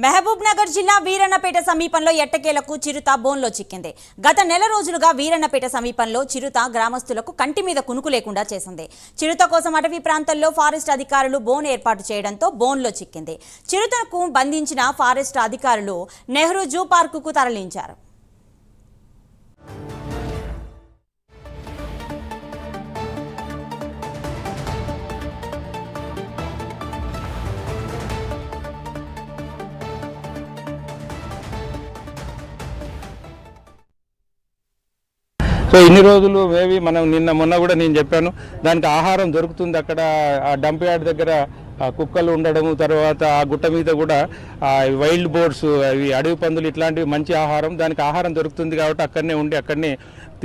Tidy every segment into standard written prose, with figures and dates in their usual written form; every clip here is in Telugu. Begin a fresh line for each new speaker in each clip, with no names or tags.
మహబూబ్ నగర్ జిల్లా వీరన్నపేట సమీపంలో ఎట్టకేలకు చిరుత బోన్లో చిక్కింది. గత నెల రోజులుగా వీరన్నపేట సమీపంలో చిరుత గ్రామస్తులకు కంటి మీద కునుకు లేకుండా చేసింది. చిరుత కోసం అటవీ ప్రాంతంలో ఫారెస్ట్ అధికారులు బోన్ ఏర్పాటు చేయడంతో బోన్లో చిక్కింది. చిరుతకు బంధించిన ఫారెస్ట్ అధికారులు నెహ్రూ జూ పార్కుకు తరలించారు.
సో ఇన్ని రోజులు మేబీ మనం నిన్న మొన్న కూడా నేను చెప్పాను, దానికి ఆహారం దొరుకుతుంది. అక్కడ ఆ డంప్ యార్డ్ దగ్గర కుక్కలు ఉండడము, తర్వాత ఆ గుట్ట మీద కూడా వైల్డ్ బోర్డ్స్, అవి అడవి పందులు, ఇట్లాంటివి మంచి ఆహారం, దానికి ఆహారం దొరుకుతుంది కాబట్టి అక్కడనే ఉండి అక్కడనే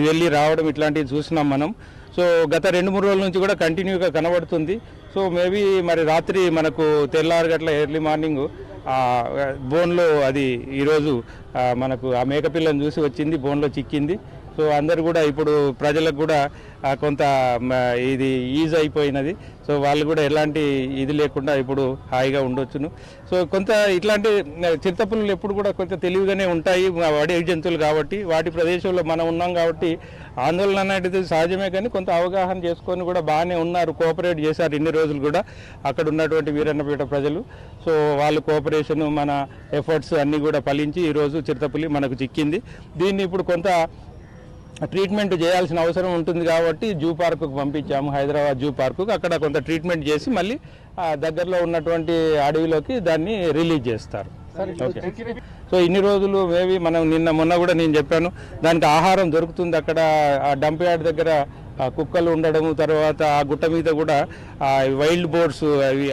వెళ్ళి రావడం ఇట్లాంటివి చూసినాం మనం. సో గత 2-3 రోజుల నుంచి కూడా కంటిన్యూగా కనబడుతుంది. సో మేబీ మరి రాత్రి మనకు తెల్లారు గట్ల ఎర్లీ మార్నింగ్ బోన్లో అది ఈరోజు మనకు ఆ మేకపిల్లని చూసి వచ్చింది, బోన్లో చిక్కింది. సో అందరు కూడా ఇప్పుడు ప్రజలకు కూడా కొంత ఇది ఈజ్ అయిపోయినది. సో వాళ్ళు కూడా ఎలాంటి ఇది లేకుండా ఇప్పుడు హాయిగా ఉండొచ్చును. సో కొంత ఇట్లాంటి చిరుతపులులు ఎప్పుడు కూడా కొంచెం తెలివిగానే ఉంటాయి, అడవి జంతువులు కాబట్టి. వాటి ప్రదేశంలో మనం ఉన్నాం కాబట్టి ఆందోళన అనేది సహజమే, కానీ కొంత అవగాహన చేసుకొని కూడా బాగానే ఉన్నారు, కోఆపరేట్ చేశారు ఇన్ని రోజులు కూడా అక్కడ ఉన్నటువంటి వీరన్నపేట ప్రజలు. సో వాళ్ళు కోఆపరేషన్, మన ఎఫర్ట్స్ అన్నీ కూడా ఫలించి ఈరోజు చిరుతపులి మనకు చిక్కింది. దీన్ని ఇప్పుడు కొంత ట్రీట్మెంట్ చేయాల్సిన అవసరం ఉంటుంది కాబట్టి జూ పార్కుకు పంపించాము, హైదరాబాద్ జూ పార్కుకు. అక్కడ కొంత ట్రీట్మెంట్ చేసి మళ్ళీ దగ్గరలో ఉన్నటువంటి అడవిలోకి దాన్ని రిలీజ్ చేస్తారు. ఓకే. సో ఇన్ని రోజులు మేబీ మనం నిన్న మొన్న కూడా నేను చెప్పాను, దానికి ఆహారం దొరుకుతుంది. అక్కడ ఆ డంప్ యార్డ్ దగ్గర కుక్కలు ఉండడము, తర్వాత ఆ గుట్ట మీద కూడా వైల్డ్ బోర్డ్స్, అవి